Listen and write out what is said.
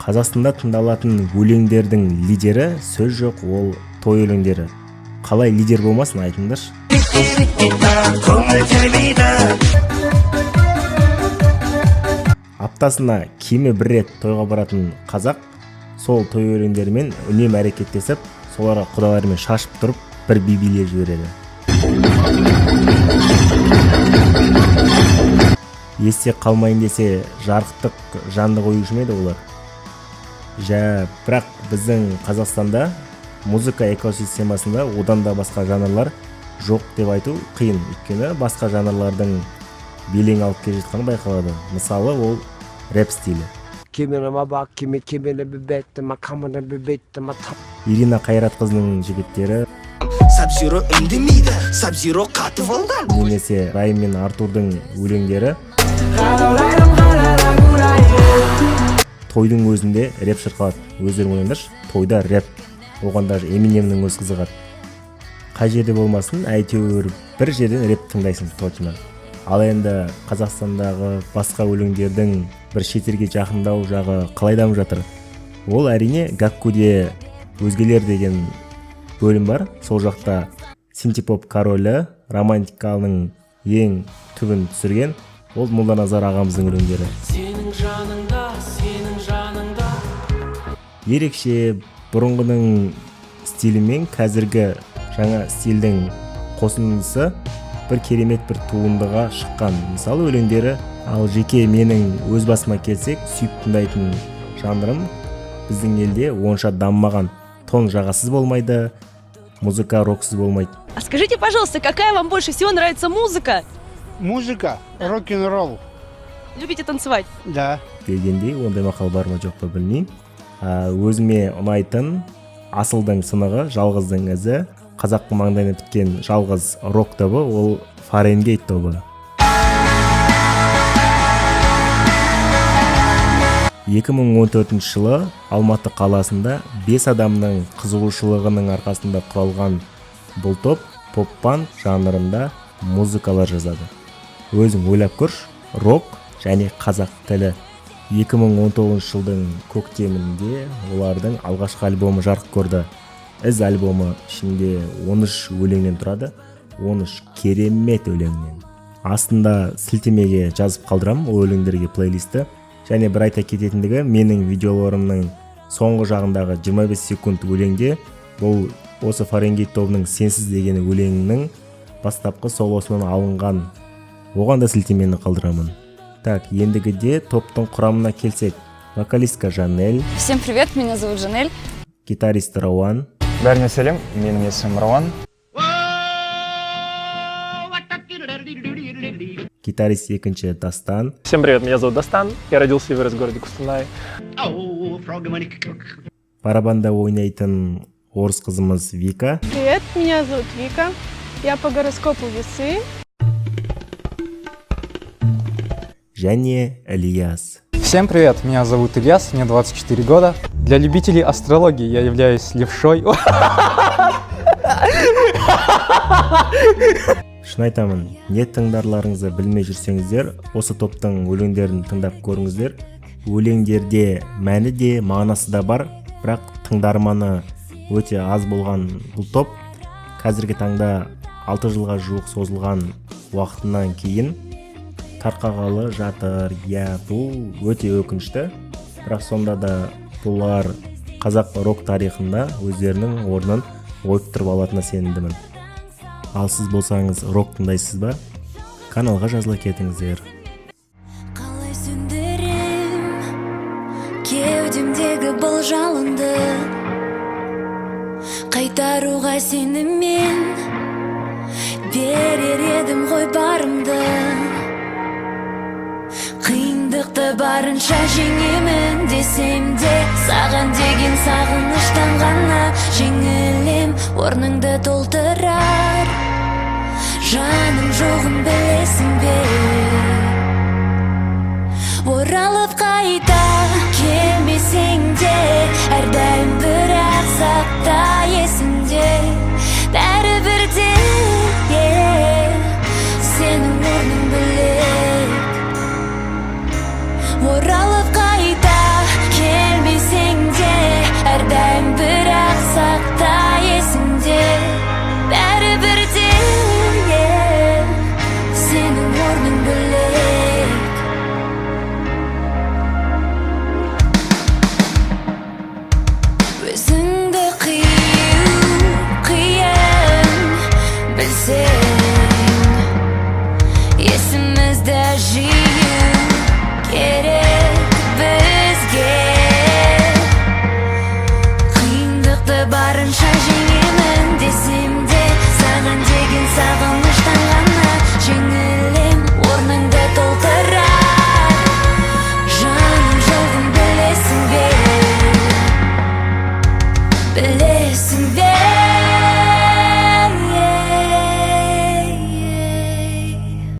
Қазақстанда тыңдалатын өлеңдердің лидері сөз жоқ, ол той өлеңдері. Қалай лидер болмасын, айтыңдаршы. Аптасына кемі бір рет тойға баратын қазақ сол той өлеңдерімен үнемі әрекеттесіп, соларға құдаларымен шашып тұрып, бір билеп жібереді. Есте қалмайын десе, жарықтық жанды қоюшы ма еді олар? Бірақ біздің Қазақстанда музыка экосистемасында одан да басқа жанрлар жоқ деп айту қиын. Өйткені басқа жанрлардың белең алып келе жатқаны байқалады. Мысалы, ол рэп стилі. Ирина Қайратқызының жігіттері, Сабзиро үндемейді, Сабзиро қатып алған. Немесе Райым мен Артурдың өлеңдері тойдың өзінде рэп шырқалады. Өздерің ойлаңдаршы, тойда рэп. Оған даже Эминемнің өз қызығады. Қай жерде болмасын, әйтеуір бір жерден рэп тыңдайсың точно. Ал енді Қазақстандағы басқа өлеңдердің бір шетелге жақындау жағы қалай дамып жатыр? Ол әрине Гаккуде өзгелер деген бөлім бар. Сол жақта синтепоп королі романтикалының ең түбін түсірген ол Молданазар ағамыздың өлеңдері. Сенің жаныңда, сенің жаныңда. Ерекше бұрынғының стилі мен қазіргі жаңа стилдің қосындысы бір керемет бір туындыға шыққан. Мысалы өлеңдері, ал жеке менің өз басыма келсек, сүйіп тыңдайтын жанрым біздің елде онша дамымаған. Тон жағасыз болмайды, музыка роксыз болмайды. А скажите, пожалуйста, какая вам больше всего нравится музыка? Музыка, рок-н-ролл. Любите танцевать? Да. Дегендей, ондай мақал бар ма жоқ па білмеймін. Өзіме ұнайтын асылдың сынығы, жалғыздың ізі, қазақтың маңдайына біткен жалғыз рок тобы, ол Фаренгейт тобы. 2014 жылы Алматы қаласында 5 адамның қызығушылығының арқасында құралған бұл топ поп-панк жанрында музыкалар жазады. Өзің ойлап көрш, рок және қазақ тілі. 2019 жылдың көктемінде олардың алғашқы альбомы жарық көрді. Із альбомы ішінде 13 өлеңнен тұрады, 13 керемет өлеңнен. Астында сілтемеге жазып қалдырам ол өлеңдерге плейлисті. Және бір айта кететіндігі, менің видеоларымның соңғы жағындағы 25 секунд өлеңде бұл осы Фаренгейт тобының Сенсіз деген өлеңінің бастапқы солосынан алынған. Оған да сілтемені қалдырамын. Так, ендігіде топтың құрамына келсек. Вокалистка Жанель. Всем привет, меня зовут Жанель. Гитарист Рауан. Бәріне сәлем, менің есімім Рауан. Гитарист екінші Дастан. Всем привет, меня зовут Дастан. Я родился и вырос в городе Кустанай. Барабанда ойнайтын орыс қызымыз Вика. Привет, меня зовут Вика. Я по гороскопу Весы. Және Ильяс. Всем привет, меня зовут Ильяс, мне 24 года. Для любителей астрологии я являюсь левшой. Шын айтамын, не тыңдарларыңызды білмей жүрсеңіздер, осы топтың өлеңдерін тыңдап көріңіздер. Өлеңдерде мәні де, мағынасы да бар, бірақ тыңдарманы өте аз болған бұл топ қазіргі таңда 6 жылға жуық созылған уақытынан кейін тарқағалы жатыр. Бұл өте өкінішті, бірақ сонда да бұлар қазақ рок тарихында өздерінің орнын ойып тұрып алатынына сенімдімін. Ал сіз болсаңыз рок тыңдайсыз ба? Каналға жазыла кетіңіздер. Қалай сөндірем кеудемдегі бұл жалынды, қайтаруға сеніммен берер едім ғой барымды. Қиындықты барынша жеңемін десем де, саған деген сағыныштан ғана жеңілем, орныңды толтырар жаным жоғын білесің бе? Оралып қайта